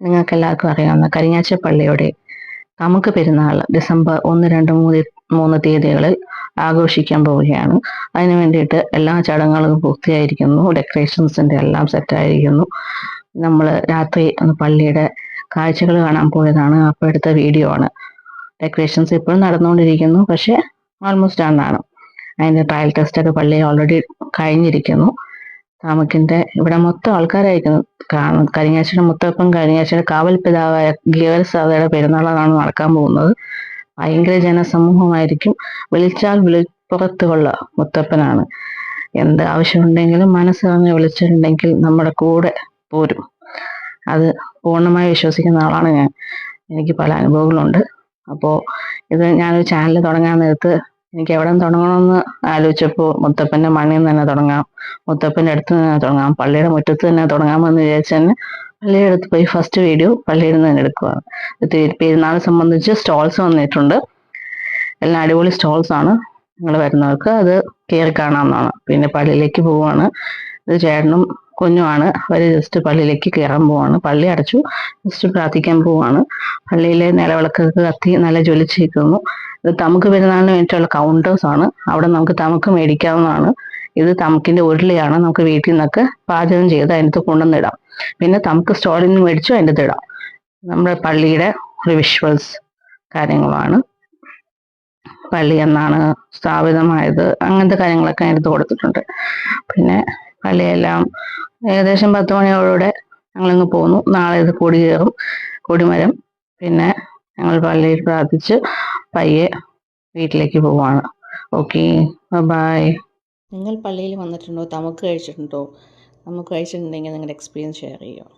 നിങ്ങൾക്ക് എല്ലാവർക്കും അറിയാവുന്ന കരിങ്ങാച്ചി പള്ളിയുടെ നമുക്ക് പെരുന്നാൾ ഡിസംബർ 1, 2, 3 തീയതികളിൽ ആഘോഷിക്കാൻ പോവുകയാണ്. അതിനു വേണ്ടിയിട്ട് എല്ലാ ചടങ്ങുകളും പൂർത്തിയായിരിക്കുന്നു. ഡെക്കറേഷൻസിൻ്റെ എല്ലാം സെറ്റായിരിക്കുന്നു. നമ്മൾ രാത്രി പള്ളിയുടെ കാഴ്ചകൾ കാണാൻ പോയതാണ്. അപ്പോൾ എടുത്ത വീഡിയോ ആണ്. ഡെക്കറേഷൻസ് ഇപ്പോഴും നടന്നുകൊണ്ടിരിക്കുന്നു, പക്ഷേ ഓൾമോസ്റ്റ് ഡണ്ണാണ്. അതിൻ്റെ ട്രയൽ ടെസ്റ്റൊക്കെ പള്ളി ഓൾറെഡി കഴിഞ്ഞിരിക്കുന്നു. താമക്കിൻ്റെ ഇവിടെ മൊത്തം ആൾക്കാരായിരിക്കുന്നു. കരിങ്ങാച്ചിയുടെ മുത്തപ്പൻ, കരിങ്ങാച്ചിയുടെ കാവൽ പിതാവായ ഗീവർസാദയുടെ പെരുന്നാളാണ് നടക്കാൻ പോകുന്നത്. ഭയങ്കര ജനസമൂഹമായിരിക്കും. വിളിച്ചാൽ വിളിപ്പുറത്തുള്ള മുത്തപ്പനാണ്. എന്ത് ആവശ്യമുണ്ടെങ്കിലും മനസ്സറിഞ്ഞ് വിളിച്ചിട്ടുണ്ടെങ്കിൽ നമ്മുടെ കൂടെ പോരും. അത് പൂർണ്ണമായി വിശ്വസിക്കുന്ന ആളാണ് ഞാൻ. എനിക്ക് പല അനുഭവങ്ങളുണ്ട്. അപ്പോൾ ഇത് ഞാനൊരു ചാനൽ തുടങ്ങാൻ നേരത്ത് എനിക്ക് എവിടെ നിന്ന് തുടങ്ങണമെന്ന് ആലോചിച്ചപ്പോൾ മുത്തപ്പൻ്റെ മണ്ണിൽ നിന്ന് തന്നെ തുടങ്ങാം, മുത്തപ്പൻ്റെ അടുത്ത് നിന്ന് തന്നെ തുടങ്ങാം, പള്ളിയുടെ മുറ്റത്ത് തന്നെ തുടങ്ങാമെന്ന് വിചാരിച്ച് തന്നെ പള്ളിയുടെ അടുത്ത് പോയി ഫസ്റ്റ് വീഡിയോ പള്ളിയിൽ നിന്ന് തന്നെ എടുക്കുകയാണ്. പെരുന്നാൾ സംബന്ധിച്ച് സ്റ്റോൾസ് വന്നിട്ടുണ്ട്. എല്ലാം അടിപൊളി സ്റ്റോൾസ് ആണ്. നിങ്ങൾ വരുന്നവർക്ക് അത് കയറി കാണാവുന്നതാണ്. പിന്നെ പള്ളിയിലേക്ക് പോവുകയാണ്. ഇത് ചേട്ടനും കുഞ്ഞുമാണ്. അവർ ജസ്റ്റ് പള്ളിയിലേക്ക് കയറാൻ പോവാണ്. പള്ളി അടച്ചു, ജസ്റ്റ് പ്രാർത്ഥിക്കാൻ പോവാണ്. പള്ളിയിലെ നിലവിളക്കൊക്കെ കത്തി നല്ല ജ്വലിച്ചിരിക്കുന്നു. ഇത് തമുക്ക് പെരുന്നാളിന് വേണ്ടിയിട്ടുള്ള കൗണ്ടേഴ്സ് ആണ്. അവിടെ നമുക്ക് തമുക്ക് മേടിക്കാവുന്നതാണ്. ഇത് തമുക്കിന്റെ ഉരുളിയാണ്. നമുക്ക് വീട്ടിൽ നിന്നൊക്കെ പാചകം ചെയ്ത് അതിനകത്ത് കൊണ്ടുവന്നിടാം. പിന്നെ തമുക്ക് സ്റ്റോറിൽ നിന്ന് മേടിച്ചു അതിൻ്റെ ഇടാം. നമ്മുടെ പള്ളിയുടെ ഒരു വിഷ്വൽസ് കാര്യങ്ങളാണ്. പള്ളി എന്നാണ് സ്ഥാപിതമായത്, അങ്ങനത്തെ കാര്യങ്ങളൊക്കെ അതിനകത്ത് കൊടുത്തിട്ടുണ്ട്. പിന്നെ പള്ളിയെല്ലാം ഏകദേശം 10 മണിയോടെ ഞങ്ങളിങ്ങ് പോന്നു. നാളെ ഇത് കൊടി കയറും, കൊടിമരം. പിന്നെ ഞങ്ങൾ പള്ളിയിൽ പ്രാർത്ഥിച്ച് പയ്യെ വീട്ടിലേക്ക് പോവാണ്. Okay, bye. നിങ്ങൾ പള്ളിയിൽ വന്നിട്ടുണ്ടോ? തമക്ക് കഴിച്ചിട്ടുണ്ടോ? നമുക്ക് കഴിച്ചിട്ടുണ്ടെങ്കിൽ നിങ്ങളുടെ എക്സ്പീരിയൻസ് ഷെയർ ചെയ്യുക.